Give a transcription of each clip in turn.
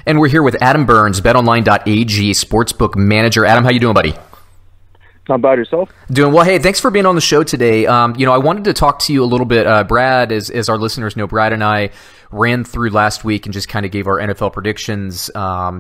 And we're here with Adam Burns, BetOnline.ag sportsbook manager. Adam, how you doing, buddy? Not bad, yourself? Doing well. Hey, thanks for being on the show today. I wanted to talk to you a little bit. Brad, as our listeners know, Brad and I ran through last week and just kind of gave our NFL predictions,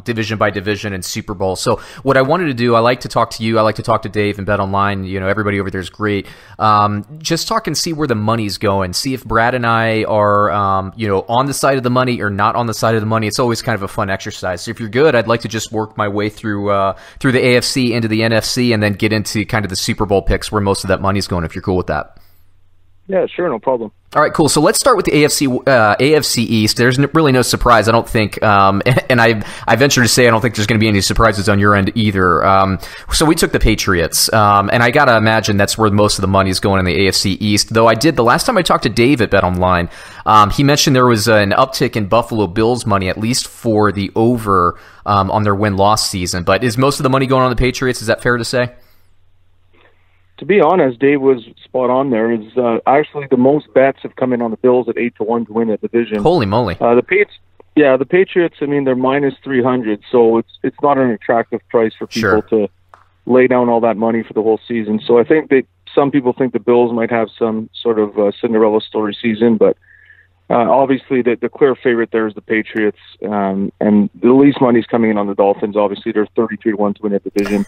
division by division and Super Bowl. So what I wanted to do, I like to talk to you. I like to talk to Dave and BetOnline. Everybody over there is great. Just talk and see where the money's going. See if Brad and I are, on the side of the money or not on the side of the money. It's always kind of a fun exercise. So if you're good, I'd like to just work my way through the AFC into the NFC and then get into kind of the Super Bowl picks where most of that money's going, if you're cool with that. Yeah, sure, no problem. All right, cool. So let's start with the AFC East. There's really no surprise, I don't think, and I venture to say I don't think there's going to be any surprises on your end either. So we took the Patriots, and I got to imagine that's where most of the money is going in the AFC East. Though the last time I talked to Dave at BetOnline, he mentioned there was an uptick in Buffalo Bills money, at least for the over on their win-loss season. But is most of the money going on the Patriots? Is that fair to say? To be honest, Dave was spot on there. Is actually the most bets have come in on the Bills at 8-1 to win the division. Holy moly! The Patriots. I mean, they're minus 300, so it's not an attractive price for people to lay down all that money for the whole season. So I think that some people think the Bills might have some sort of Cinderella story season, but obviously the clear favorite there is the Patriots, and the least money's coming in on the Dolphins. Obviously, they're 33-1 to win that division,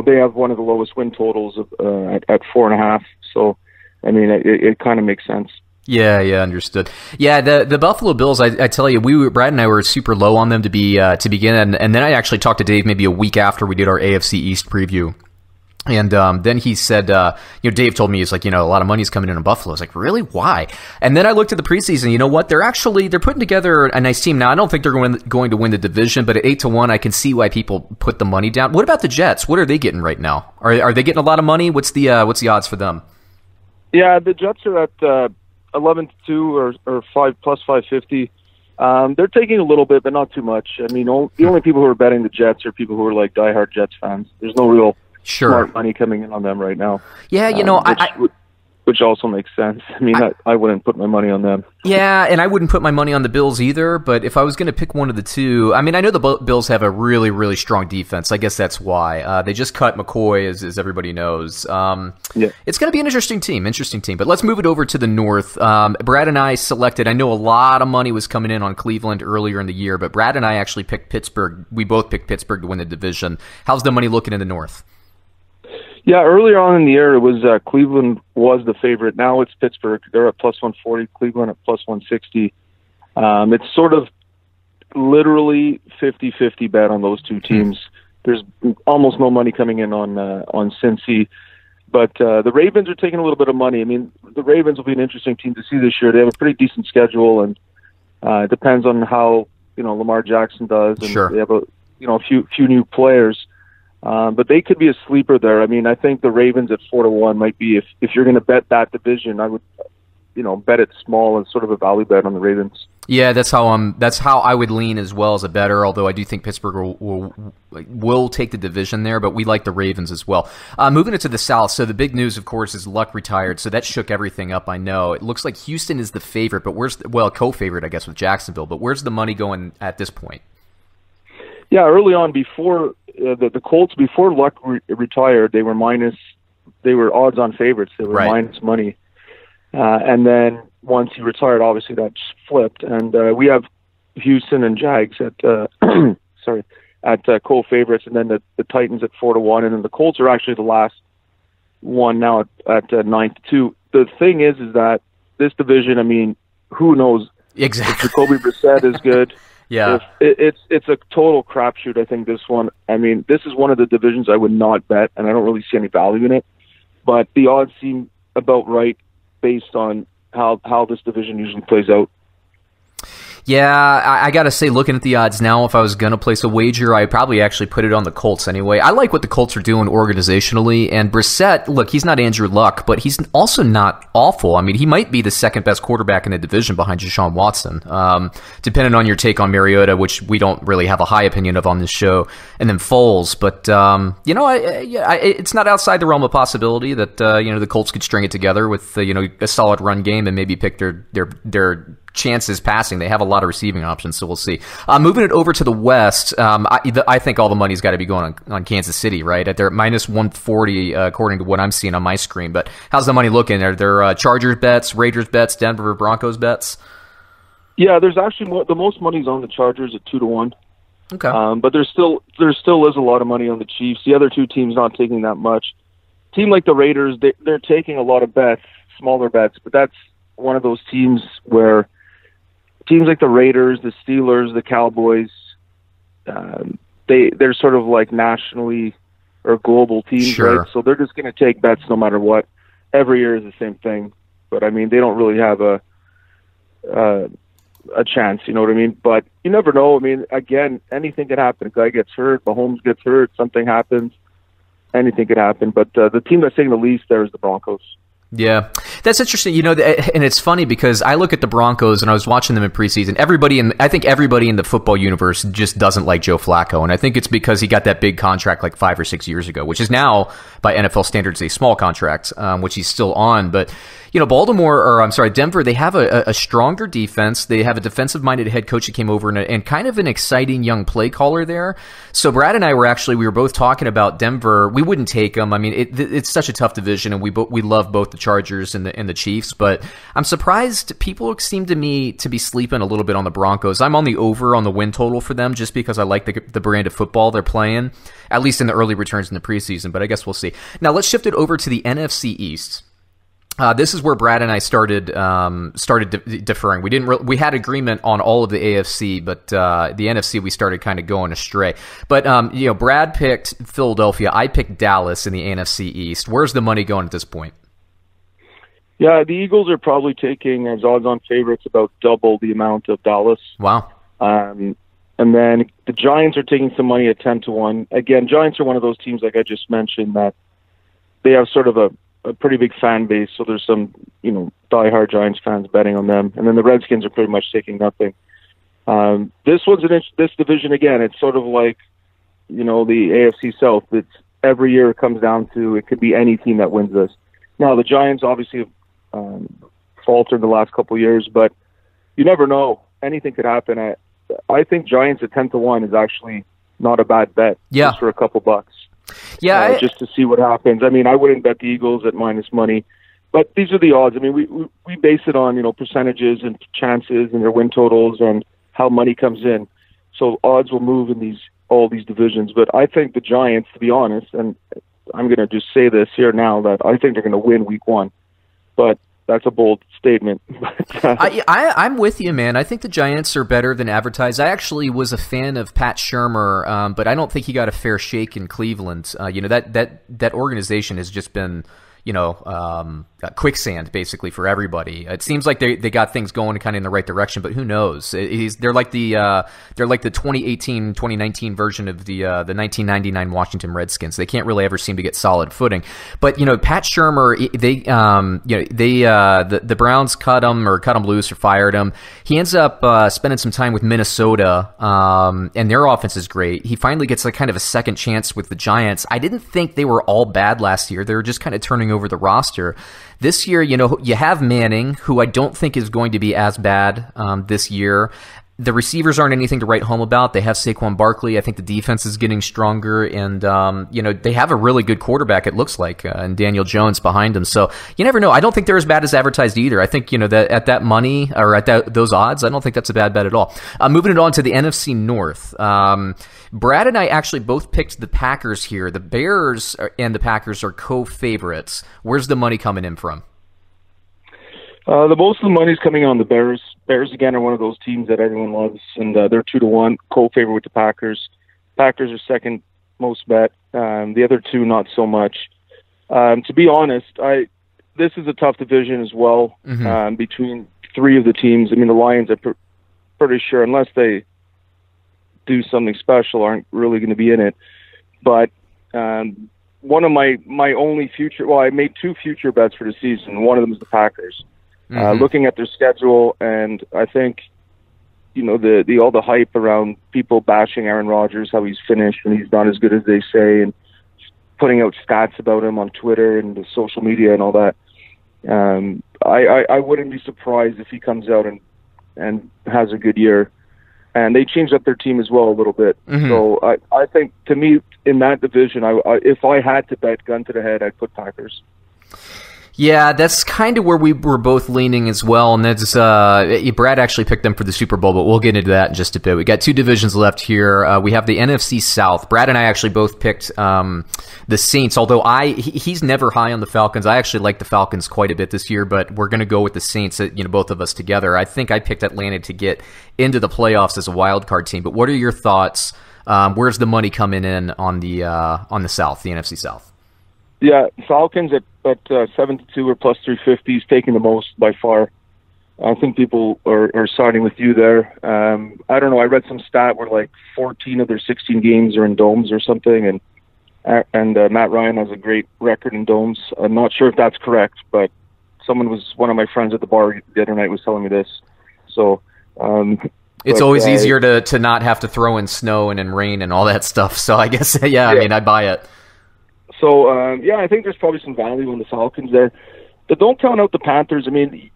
they have one of the lowest win totals at 4.5. So, I mean, it kind of makes sense. Yeah, understood. Yeah, the Buffalo Bills, I tell you, Brad and I were super low on them to begin, and then I actually talked to Dave maybe a week after we did our AFC East preview. And then he said, Dave told me, he's like, a lot of money's coming in on Buffalo. I was like, really? Why? And then I looked at the preseason. You know what? They're putting together a nice team. Now, I don't think they're going to win the division, but at 8-1, I can see why people put the money down. What about the Jets? What are they getting right now? Are they getting a lot of money? What's the odds for them? Yeah, the Jets are at 11-2 or 5 plus 550. They're taking a little bit, but not too much. I mean, the only people who are betting the Jets are people who are like diehard Jets fans. There's no real smart money coming in on them right now. Yeah, which also makes sense. I mean, I wouldn't put my money on them. Yeah, and I wouldn't put my money on the Bills either, but if I was going to pick one of the two, I mean, I know the Bills have a really, really strong defense. I guess that's why. They just cut McCoy, as everybody knows. It's going to be an interesting team. But let's move it over to the North. Brad and I selected, I know a lot of money was coming in on Cleveland earlier in the year, but Brad and I actually picked Pittsburgh. We both picked Pittsburgh to win the division. How's the money looking in the North? Yeah, earlier on in the year, it was Cleveland was the favorite. Now it's Pittsburgh. They're at plus 140, Cleveland at plus 160. It's sort of literally 50-50 bet on those two teams. There's almost no money coming in on Cincy. But the Ravens are taking a little bit of money. I mean, the Ravens will be an interesting team to see this year. They have a pretty decent schedule, and it depends on how Lamar Jackson does. And they have a few new players. But they could be a sleeper there. I mean, I think the Ravens at 4-1 might be, if you're going to bet that division, I would, bet it small as sort of a value bet on the Ravens. Yeah, that's how I would lean as well as a better. Although I do think Pittsburgh will take the division there, but we like the Ravens as well. Moving into the South, so the big news, of course, is Luck retired. So that shook everything up. I know it looks like Houston is the favorite, but co-favorite, I guess, with Jacksonville. But where's the money going at this point? Yeah, early on, before the Colts, before Luck retired, they were odds-on favorites. They were minus money, and then once he retired, obviously that just flipped, and we have Houston and Jags at co-favorites, and then the Titans at 4-1, and then the Colts are actually the last one now at 9-2. The thing is that this division, I mean, who knows? Exactly. If Jacoby Brissett is good. Yeah, it's a total crapshoot. I think this one. I mean, this is one of the divisions I would not bet, and I don't really see any value in it. But the odds seem about right based on how this division usually plays out. Yeah, I got to say, looking at the odds now, if I was going to place a wager, I'd probably actually put it on the Colts anyway. I like what the Colts are doing organizationally, and Brissett, look, he's not Andrew Luck, but he's also not awful. I mean, he might be the second best quarterback in the division behind Deshaun Watson, depending on your take on Mariota, which we don't really have a high opinion of on this show, and then Foles. But, it's not outside the realm of possibility that, the Colts could string it together with, a solid run game and maybe pick their chances passing. They have a lot of receiving options, so we'll see. Moving it over to the West, I think all the money's got to be going on Kansas City, right? They're at minus 140 according to what I'm seeing on my screen. But how's the money looking? Are there Chargers bets, Raiders bets, Denver Broncos bets? Yeah, there's actually the most money's on the Chargers at 2-1. Okay. But there still is a lot of money on the Chiefs. The other two teams not taking that much. Team like the Raiders, they're taking a lot of bets, smaller bets, but that's one of those teams where teams like the Raiders, the Steelers, the Cowboys, they're sort of like nationally or global teams, sure. right? So they're just going to take bets no matter what. Every year is the same thing, but I mean they don't really have a chance, you know what I mean? But you never know. I mean, again, anything could happen. A guy gets hurt, Mahomes gets hurt, something happens. Anything could happen. But the team that's taking the least there is the Broncos. Yeah, that's interesting. You know, and it's funny because I look at the Broncos and I was watching them in preseason. I think everybody in the football universe just doesn't like Joe Flacco, and I think it's because he got that big contract like 5 or 6 years ago, which is now by NFL standards a small contract, which he's still on. But you know, Denver, they have a stronger defense. They have a defensive-minded head coach that came over and kind of an exciting young play caller there. So Brad and I we were both talking about Denver. We wouldn't take them. I mean, it's such a tough division, and we love both the Chargers and the Chiefs. But I'm surprised people seem to me to be sleeping a little bit on the Broncos. I'm on the over on the win total for them just because I like the brand of football they're playing, at least in the early returns in the preseason. But I guess we'll see. Now let's shift it over to the NFC East. This is where Brad and I started differing. We had agreement on all of the AFC, but the NFC we started kind of going astray. But you know, Brad picked Philadelphia. I picked Dallas in the NFC East. Where's the money going at this point? Yeah, the Eagles are probably taking as odds-on favorites about double the amount of Dallas. Wow. And then the Giants are taking some money at 10-1. Again, Giants are one of those teams, like I just mentioned, that they have sort of a pretty big fan base, so there's some, you know, diehard Giants fans betting on them. And then the Redskins are pretty much taking nothing. This division, again, it's sort of like, you know, the AFC South. It's every year it comes down to it could be any team that wins this. Now, the Giants obviously have faltered the last couple of years, but you never know. Anything could happen. I think Giants at 10-1 is actually not a bad bet. Yeah. Just for a couple bucks. Yeah, just to see what happens. I mean, I wouldn't bet the Eagles at minus money, but these are the odds. I mean, we base it on, you know, percentages and chances and their win totals and how money comes in. So odds will move in all these divisions. But I think the Giants, to be honest, and I'm going to just say this here now, that I think they're going to win week 1. But that's a bold statement. I'm with you, man. I think the Giants are better than advertised. I actually was a fan of Pat Shurmur, but I don't think he got a fair shake in Cleveland. You know, that organization has just been, you know, quicksand basically for everybody. It seems like they got things going kind of in the right direction, but who knows? They're like the 2018-2019 version of the 1999 Washington Redskins. They can't really ever seem to get solid footing. But you know, Pat Shurmur, the Browns cut him loose or fired him. He ends up spending some time with Minnesota, and their offense is great. He finally gets like kind of a second chance with the Giants. I didn't think they were all bad last year. They were just kind of turning over the roster. This year, you know, you have Manning, who I don't think is going to be as bad this year. The receivers aren't anything to write home about. They have Saquon Barkley. I think the defense is getting stronger, and you know, they have a really good quarterback, it looks like, and Daniel Jones behind him. So you never know. I don't think they're as bad as advertised either. I think, you know, that at that money or at those odds, I don't think that's a bad bet at all. Moving it on to the NFC North. Brad and I actually both picked the Packers here. The Bears and the Packers are co-favorites. Where's the money coming in from? The most of the money's coming on the Bears. Bears, again, are one of those teams that everyone loves, and they're 2-1, co-favorite with the Packers. Packers are second most bet. The other two, not so much. To be honest, this is a tough division as well, between three of the teams. I mean, the Lions are pretty sure, unless they do something special, aren't really going to be in it. But one of my only I made 2 future bets for the season. One of them is the Packers. Looking at their schedule, and I think, you know, all the hype around people bashing Aaron Rodgers, how he's finished and he's not as good as they say, and putting out stats about him on Twitter and the social media and all that. I wouldn't be surprised if he comes out and and has a good year. And they changed up their team as well a little bit. Mm-hmm. So I think, to me, in that division, if I had to bet gun to the head, I'd put Packers. Yeah, that's kind of where we were both leaning as well, and that's Brad actually picked them for the Super Bowl, but we'll get into that in just a bit. We got two divisions left here. We have the NFC South. Brad and I actually both picked the Saints, although he's never high on the Falcons. I actually like the Falcons quite a bit this year, but we're going to go with the Saints, both of us together. I think I picked Atlanta to get into the playoffs as a wild card team, but what are your thoughts? Where's the money coming in on the South, the NFC South? Yeah, Falcons at 7-2 or plus 350 is taking the most by far. I think people are siding with you there. I don't know. I read some stat where like 14 of their 16 games are in domes or something, and Matt Ryan has a great record in domes. I'm not sure if that's correct, but one of my friends at the bar the other night was telling me this. So it's always easier to not have to throw in snow and in rain and all that stuff. So I guess I mean, I buy it. So, I think there's probably some value in the Falcons there. But don't count out the Panthers. I mean,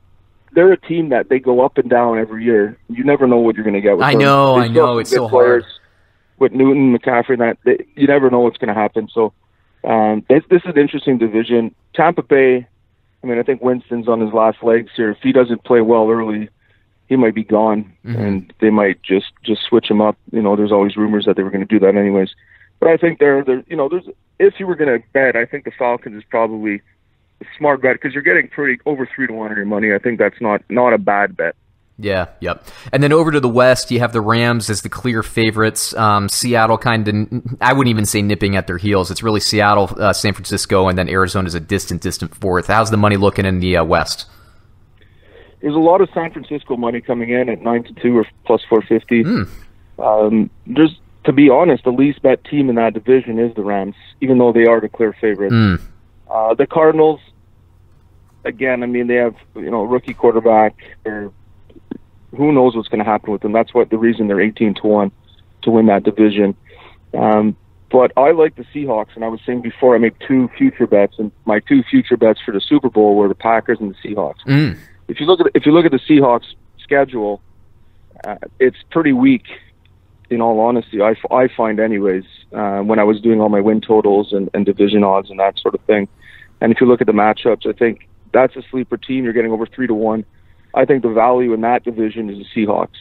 they're a team that they go up and down every year. You never know what you're going to get with them. I know. It's so hard. With Newton, McCaffrey, you never know what's going to happen. So, this is an interesting division. Tampa Bay, I mean, I think Winston's on his last legs here. If he doesn't play well early, he might be gone, and they might just switch him up. There's always rumors that they were going to do that anyways. But I think there's if you were going to bet, I think the Falcons is probably a smart bet because you're getting over 3-1 on your money. I think that's not a bad bet. Yeah, yep. And then over to the West, you have the Rams as the clear favorites. Seattle kind of, I wouldn't even say nipping at their heels. It's really Seattle, San Francisco, and then Arizona's a distant fourth. How's the money looking in the West? There's a lot of San Francisco money coming in at 9-2 or plus 450. To be honest, the least bet team in that division is the Rams, even though they are the clear favorites. The Cardinals, again, I mean, they have a rookie quarterback, or who knows what's going to happen with them. That's the reason they're 18-1 to win that division. But I like the Seahawks, and I was saying before I made two future bets, and my two future bets for the Super Bowl were the Packers and the Seahawks. If you look at the Seahawks schedule, it's pretty weak. In all honesty, I find anyways, when I was doing all my win totals and division odds and that sort of thing. And if you look at the matchups, I think that's a sleeper team. You're getting over 3-1. I think the value in that division is the Seahawks.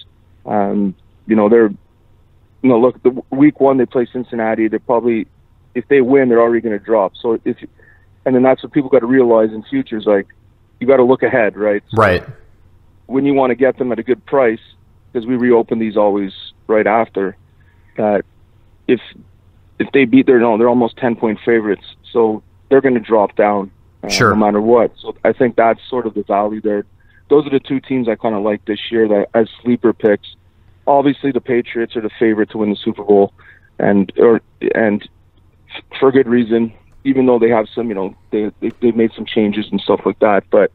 Look, the week one they play Cincinnati. They're probably, if they win, they're already going to drop. So and then that's what people got to realize in futures. Like, you got to look ahead, right? So right. When you want to get them at a good price, because we reopen these always right after, that if they beat they're almost 10-point favorites, so they're going to drop down no matter what. So I think that's sort of the value there. Those are the two teams I kind of like this year that as sleeper picks. Obviously, the Patriots are the favorite to win the Super Bowl, and for good reason. Even though they have some, they've made some changes and stuff like that, but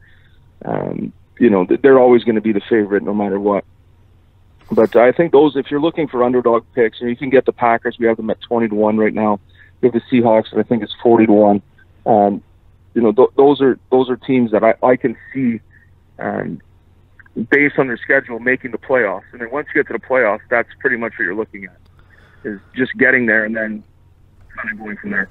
they're always going to be the favorite no matter what. But I think if you're looking for underdog picks, and you can get the Packers, we have them at 20-1 right now. We have the Seahawks, and I think it's 40-1. Those are teams that I can see, based on their schedule, making the playoffs. And then once you get to the playoffs, that's pretty much what you're looking at, is just getting there and then kind of going from there.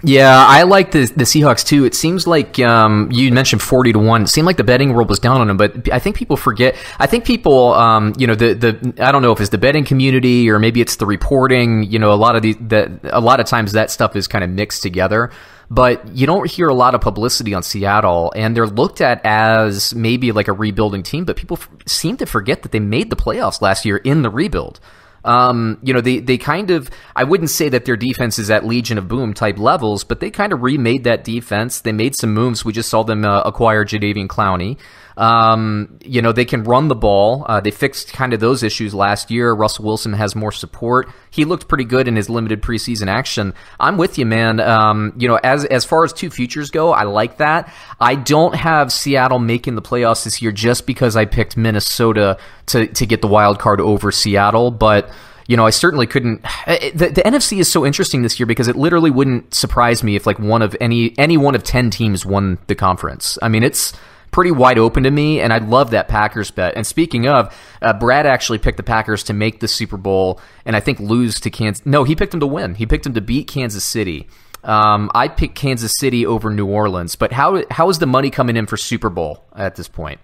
Yeah, I like the Seahawks too. It seems like you mentioned 40-1. It seemed like the betting world was down on them, but I think people forget. I think people, I don't know if it's the betting community or maybe it's the reporting. A lot of times that stuff is kind of mixed together. But you don't hear a lot of publicity on Seattle, and they're looked at as maybe like a rebuilding team. But people seem to forget that they made the playoffs last year in the rebuild. They kind of, I wouldn't say that their defense is at Legion of Boom type levels, but they kind of remade that defense. They made some moves. We just saw them acquire Jadeveon Clowney. They can run the ball. They fixed kind of those issues last year. Russell Wilson has more support. He looked pretty good in his limited preseason action. I'm with you, man. As far as two futures go, I like that. I don't have Seattle making the playoffs this year just because I picked Minnesota to get the wild card over Seattle, but I certainly couldn't. The NFC is so interesting this year because it literally wouldn't surprise me if like any one of 10 teams won the conference. I mean, it's pretty wide open to me, and I love that Packers bet. And speaking of, Brad actually picked the Packers to make the Super Bowl, and I think lose to Kansas. No, he picked them to win. He picked them to beat Kansas City. I picked Kansas City over New Orleans, but how is the money coming in for Super Bowl at this point?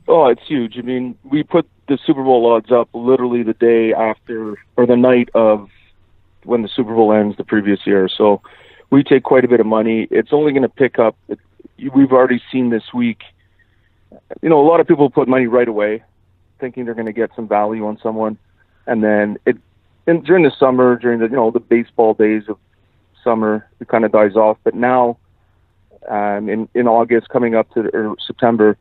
Oh, it's huge. I mean, we put the Super Bowl odds up literally the day after, or the night of when the Super Bowl ends the previous year. So we take quite a bit of money. It's only going to pick up. We've already seen this week, a lot of people put money right away, thinking they're going to get some value on someone. And then during the summer, during the baseball days of summer, it kind of dies off. But now, in August coming up to, or September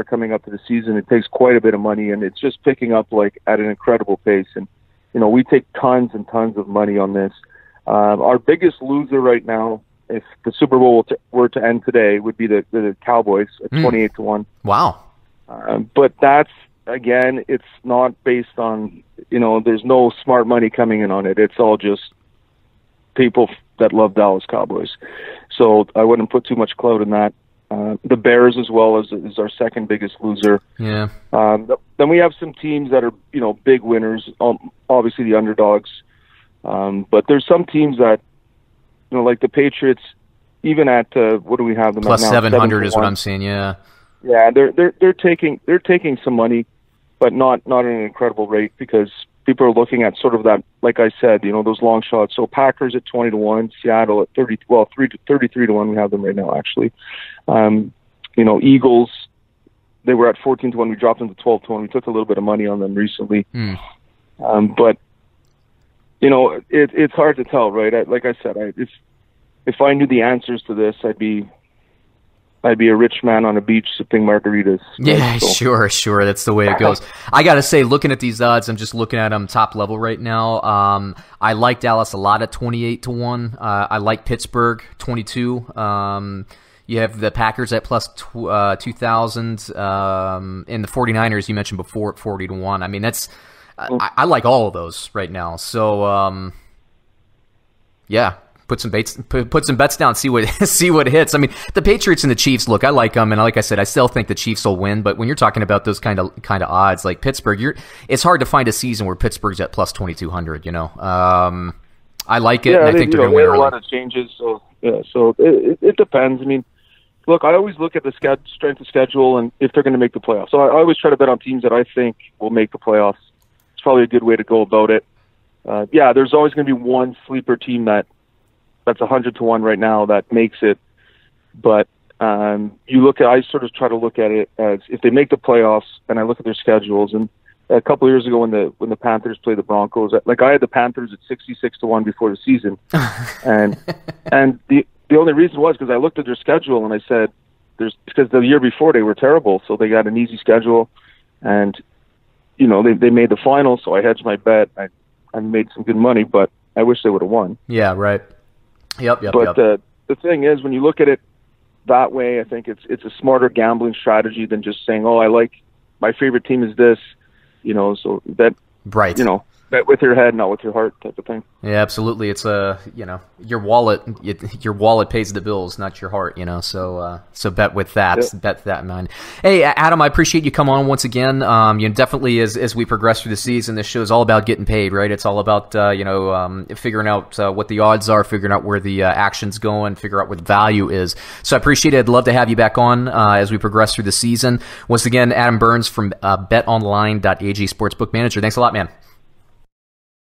coming up to the season, it takes quite a bit of money, and it's just picking up like at an incredible pace. And we take tons and tons of money on this. Our biggest loser right now, if the Super Bowl were to end today, would be the Cowboys at 28-1. Wow. But that's, again, it's not based on, there's no smart money coming in on it. It's all just people that love Dallas Cowboys. So I wouldn't put too much clout in that. The Bears as well is our second biggest loser. Yeah. Then we have some teams that are, big winners, obviously the underdogs. But there's some teams that, like the Patriots, even at, what do we have them plus at now? 700 is what I'm seeing, yeah. Yeah, they're taking some money, but not at an incredible rate, because people are looking at sort of that, like I said, those long shots. So Packers at 20-1, Seattle at 33-1. We have them right now, actually. Eagles, they were at 14-1. We dropped them to 12-1. We took a little bit of money on them recently. But it's hard to tell, right? Like I said, if I knew the answers to this, I'd be a rich man on a beach sipping margaritas. Yeah, so. Sure. That's the way it goes. I got to say, looking at these odds, I'm just looking at them top level right now. I like Dallas a lot at 28-1. I like Pittsburgh 22. You have the Packers at plus 2,000, and the 49ers you mentioned before at 40-1. I mean, that's I like all of those right now. So yeah. Put some bets down, see what hits. I mean, the Patriots and the Chiefs, look, I like them, and like I said, I still think the Chiefs will win. But when you're talking about those kind of odds, like Pittsburgh, it's hard to find a season where Pittsburgh's at plus 2,200. I like it, and I think they're going to win early. A lot of changes, so it depends. I mean, look, I always look at the strength of schedule and if they're going to make the playoffs. So I always try to bet on teams that I think will make the playoffs. It's probably a good way to go about it. There's always going to be one sleeper team that's 100-1 right now that makes it. But I sort of try to look at it as if they make the playoffs, and I look at their schedules. And a couple of years ago when the Panthers played the Broncos, like I had the Panthers at 66-1 before the season, and the only reason was because I looked at their schedule and I said, because the year before they were terrible, so they got an easy schedule, and they made the finals, so I hedged my bet. I made some good money, but I wish they would have won. Yeah, right. Yep. But the thing is, when you look at it that way, I think it's a smarter gambling strategy than just saying, "Oh, I like my favorite team is this," So that right. Bet with your head, not with your heart, type of thing. Yeah, absolutely. It's your wallet. Your wallet pays the bills, not your heart. So bet with that. Yeah. Bet that in mind. Hey, Adam, I appreciate you coming on once again. Definitely as we progress through the season, this show is all about getting paid, right? It's all about figuring out what the odds are, figuring out where the action's going, figure out what the value is. So I appreciate it. I'd love to have you back on as we progress through the season. Once again, Adam Burns from BetOnline.ag Sportsbook Manager. Thanks a lot, man.